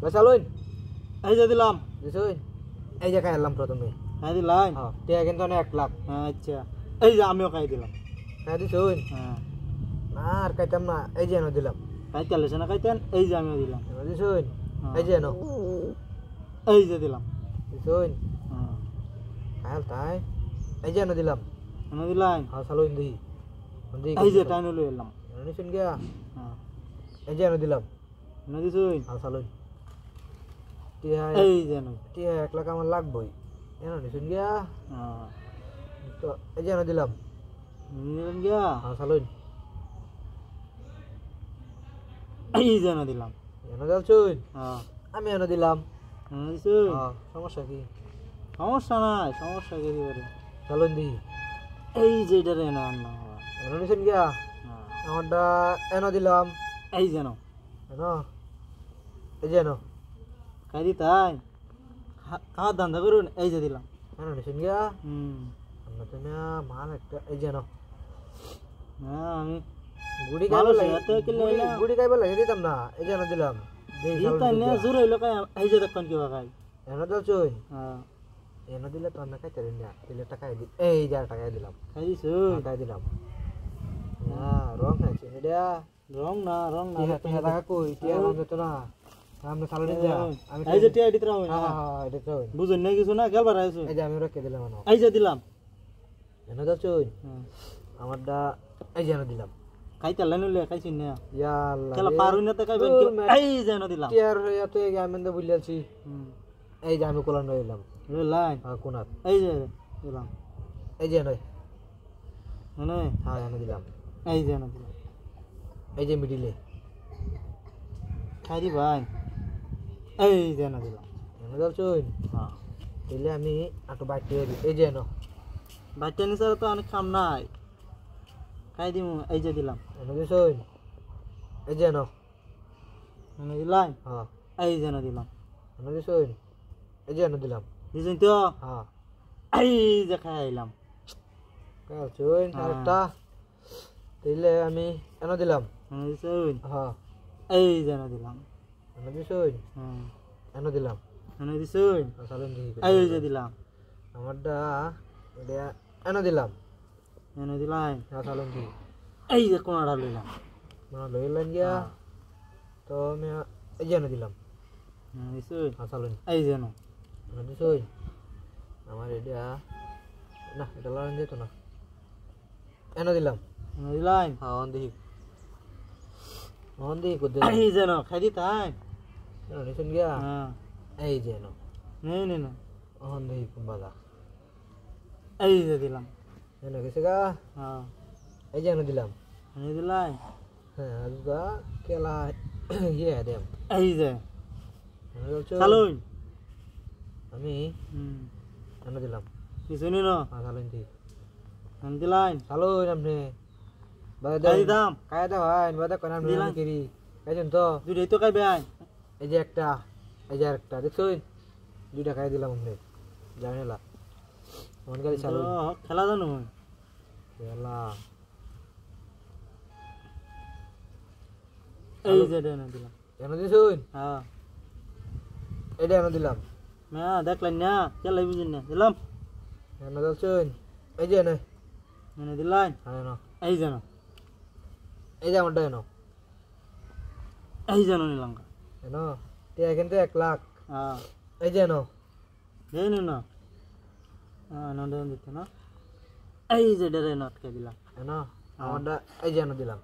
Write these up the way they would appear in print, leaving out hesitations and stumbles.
বসালুন এই যে দিলাম দিছুন এই যে খাইলাম প্রথমে খাই দিলাই হ্যাঁ টিয়া কিন্তু 1 লাখ আচ্ছা এই যে আমিও খাই দিলাম খাই দিছুন হ্যাঁ না আর খাইতাম না এই যে এনে দিলাম খাইতে লেছে না খাইতেন এই যে আমিও দিলাম এনে দিছুন এই যে এনো এই যে দিলাম দিছুন হ্যাঁ খাইল তাই এই যে এনে দিলাম এনে দিলাই হ্যাঁ সালুন দি এই যে টাইনো লই এলাম এনে নিছুন গিয়া হ্যাঁ এই যে এনে দিলাম এনে দিছুন হ্যাঁ সালুন টিয়া এই যে এনে টিয়া 1 লাখ আমার লাগবই এনে নিছুন গিয়া হ্যাঁ তো এই যে এনে দিলাম নিলেন গিয়া হ্যাঁ সালুন এই যে এনে দিলাম এনে দিছুন হ্যাঁ আমি এনে দিলাম এনে দিছুন হ্যাঁ সমস্যা কি সমস্যা নাই সমস্যা কি দিবারে সালুন দি এই যে এটা রে না না এনে নিছুন গিয়া হ্যাঁ আমারটা এনে দিলাম এই যেন এনো এই যে এনো খাই দি তাই খাওয়ার ধান্দা করুন এই যে দিলাম এনে নিছুন গিয়া হুম আমরা তুমি মাল একটা এই যে এনো হ্যাঁ আমি গুড়ি ভালো খাইবার লাগে সেটা কি লইলা? গুড়ি খাইবার লাগে দিতাম না এই যে এনে দিলাম দেই এই তাই নে জোর হইলো কাই এই যে দেখুন কি খাই এনে দিছুন হ্যাঁ এনে দিলে তো আমি খাইতে না দিলে টাকা দি এই যে টাকা দিলাম খাই দিছু টাকা দিলাম না রং খাইছি এটা রং না টিয়া টাকা কই টিয়া রং দিত না আমরা সালুন দি আমি এই যে টিয়া দিতে রাও না হ্যাঁ হ্যাঁ এটা তো বুঝুন না কিছু না খেলবার আইছো এই যে আমি রেখে দিলাম না এই যে দিলাম এনে দিছুন হ্যাঁ আমারটা এই যে এনে দিলাম খাইতে লাইন লইলে খাইছিন না ইয়া আল্লাহ খেলা পারুন না তো খাইবেন এই যে এনে দিলাম টিয়ার এত আমি তো বুঝলাছি হুম এই যে আমি কোলান রইলাম লাইন কোনাত এই যে দিলাম এই যে নয় মানে হ্যাঁ এনে দিলাম এই যে এনে দিলাম এই যে মিডিলে খাই দি ভাই এই যে এনে দিলাম এনে দিছুন হ্যাঁ দিলে আমি একটু বাইতে এই যে এনো বাচ্চা নিছে তো অনেক কাম নাই খাই দিমু এই যে দিলাম এনে দিছুন এই যে এনো এনে দিলাই হ্যাঁ এই যে এনে দিলাম এনে দিছুন এই যে এনে দিলাম দিছেন তো হ্যাঁ এই যে খাইলাম দিছুন আরেকটা দিলে আমি এনে দিলাম এনে দিছেন হ্যাঁ এই যে এনে দিলাম এনে দিছুন হ্যাঁ এনে দিলাম এনে দিছেন সালুন দি এই যে দিলাম আমারটা এটা এনে দিলাম এনে দিলাই হ্যাঁ সালুন দি এই যে কোনাটা লইলাম মানে লইলেন গিয়া তো আমি এই যে এনে দিলাম এনে দিছেন হ্যাঁ সালুন এই যে এনে এনে দিছুন আমার এটা না এটা লাগান যেত না এনে দিলাম এনে দিলাই হ্যাঁ অন দি কো দে এই যে এনে খাই দি তাই এনে নিছুন গিয়া হ্যাঁ এই যে এনো নে না অন দি কুম্বালা এই যে দিলাম এনে গেছে গা হ্যাঁ এই যে এনে দিলাম এনে দিলাই হ্যাঁ আজগা কেলা ইয়ে দেম এই যে এনে দিছুন চালুন আমি হুম এনে দিলাম কিছু নি না হ্যাঁ সালুন দি এনে দিলাই সালুন আপনি খাই দিতাম কায় দাও হয় বাদা কোন আমি দিলাম। কিরি কাইছেন তো দুইটাই তো খাইবে আই এই যে একটা এই যে আরেকটা দেখছুন দুইটা খাই দিলাম আপনি জানেলা মন গাড়ি চালু খেলা জানো খেলা এই যে এনে দিলাম এনে দিছুন হ্যাঁ এটা এনে দিলাম না দেখলেন না খেলাই বুঝিন না দিলাম এনে দিছুন এই যে এনে এনে দিলাই হ্যাঁ এনো এই যে না এই যে আমারটা এনো এই যে নিলাম এনো টিয়া কিন্তু 1 লাখ হ্যাঁ এই যে এনো এই না হ্যাঁ নন্দ দিতে না এই যে ডরে নটকে দিলাম এনো আমারটা এই যে এনো দিলাম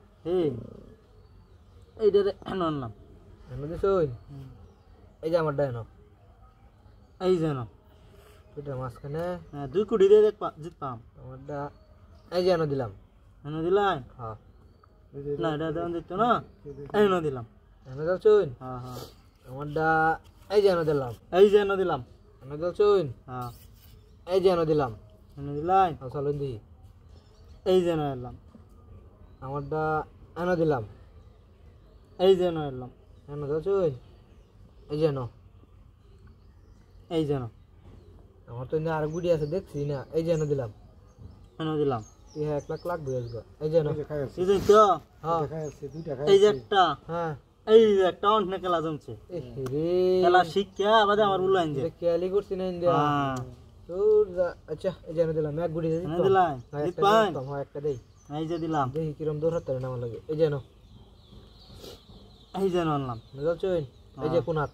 এই ডরে ননলাম এনে দিছুন এই যে আমারটা এনো এই যে না দুইটা মাঝখানে হ্যাঁ 2 কোটি দিয়ে জিত পাম আমারটা এই যে এনো দিলাম এনে দিলাই হ্যাঁ না এটা দেন দিত না এই না দিলাম এনে দিছুন হ্যাঁ হ্যাঁ আমারটা এই যে এনো দিলাম এই যে এনে দিলাম এনে দিছুন হ্যাঁ এই যে এনো দিলাম এনে দিলাই হ্যাঁ সালুন দি এই যে এলাম আমারটা এনে দিলাম এই যে এলাম এনে দিছুন এই যে এনো এই যে আমার তো আর গুড়ি আছে দেখছি না এই যে এনে দিলাম এনে দিলাম তুই 1 লাখ লাখ বই আসবে এই যে এনো এই যে তো হ্যাঁ এই যে একটা হ্যাঁ এই যে একটা অন্য খেলা জমছে রে খেলা শিক্ষা বাদে আমার উল্লাইন যে খেয়ালি করছি না ইন্ডিয়া হ্যাঁ তোর আচ্ছা এই যে দিলাম এক গুড়ি দিই এনে দিলাই জিত পাই একটা দেই এই যে দিলাম দেখি কিরম দৌড় হাতে না আমার লাগে এই যে নো এই যে আনলাম নজল চইন এই যে কোনাত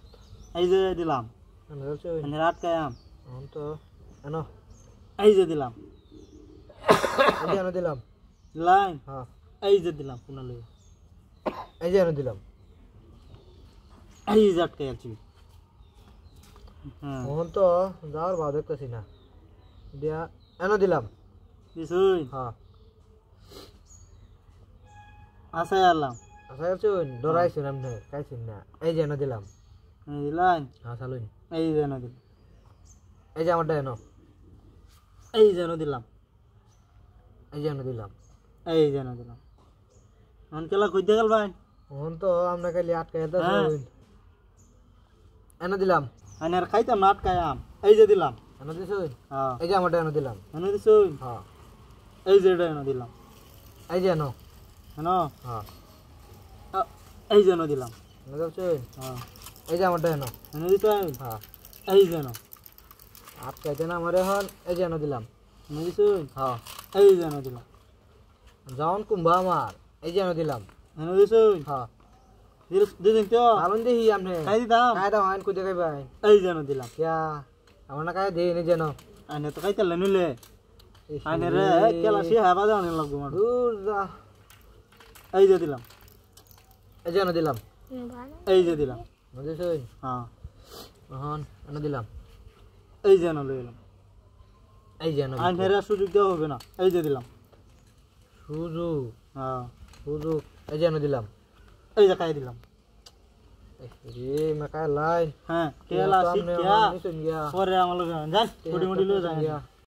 এই যে দিলাম নজল চইন এনে রাত কায়াম এখন তো এনো এই যে দিলাম এই যে এনো দিলাম লাইন হ্যাঁ এই যে দিলাম কোনা লই এই যে এনো দিলাম এই যে আটকে আছি হ্যাঁ এখন তো যাওয়ার ভাও দেখতেছি না দিয়া এনো দিলাম দিছুই হ্যাঁ আসাই আলাম আচ্ছা চইন ডরাইছি না আমনে কাইছিন না এই যে এনো দিলাম এই দিলাম হ্যাঁ চালুন এই যে না দিলাম এই যে আমারটা এনো এই যে না দিলাম এই যে এনো দিলাম এই যে না দিলাম এখন খেলা কইতে গেল ভাই এখন তো আমরা খালি আটকে যেতে হ্যাঁ। এনো দিলাম আমি আর খাইতাম না আটকায়াম এই যে দিলাম এনো দিছুন হ্যাঁ এই যে আমারটা এনো দিলাম এনে দিছুই হ্যাঁ এই যে এটা এনে দিলাম এই যে এনো হেন হ্যাঁ এই যে এনে দিলাম এনো দিছুন হ্যাঁ এই যে আমারটা এনো এনে দিতাম হ্যাঁ এই যে এনে আটকাইতে না আমার এখন এই যে এনো দিলাম এনে দিছুই হ্যাঁ এই যে এনে দিলাম যাওন কুম্ভা আমার এই যে এনো দিলাম এনে দিছুই হ্যাঁ দিদিন তো আলন দেখি আপনি খাই দিতাম কায় দাও আইন কুদে খাই ভাই এই যে এনে দিলাম কিয়া আমার না কায় দেই নি যেন আনে তো খাইতে নিলে আনে রে খেলা সে হাবা দাও লাগবো আমার দূর যা এই যে দিলাম এই যে এনো দিলাম এই যে দিলাম এনো দিছুন হ্যাঁ এখন এনো দিলাম এই যে এনে লই এলাম এই যে এনো আনে রে সুযোগ দেওয়া হবে না এই যে দিলাম সুযোগ হ্যাঁ সুযোগ এই যে এনো দিলাম এই যে খাই দিলাম রে মা কায় লাইন হ্যাঁ খেলা শিক্ষা নিছুন গিয়া পরে আমার লোক যান মুড়ি মুড়ি লয়ে যান গিয়া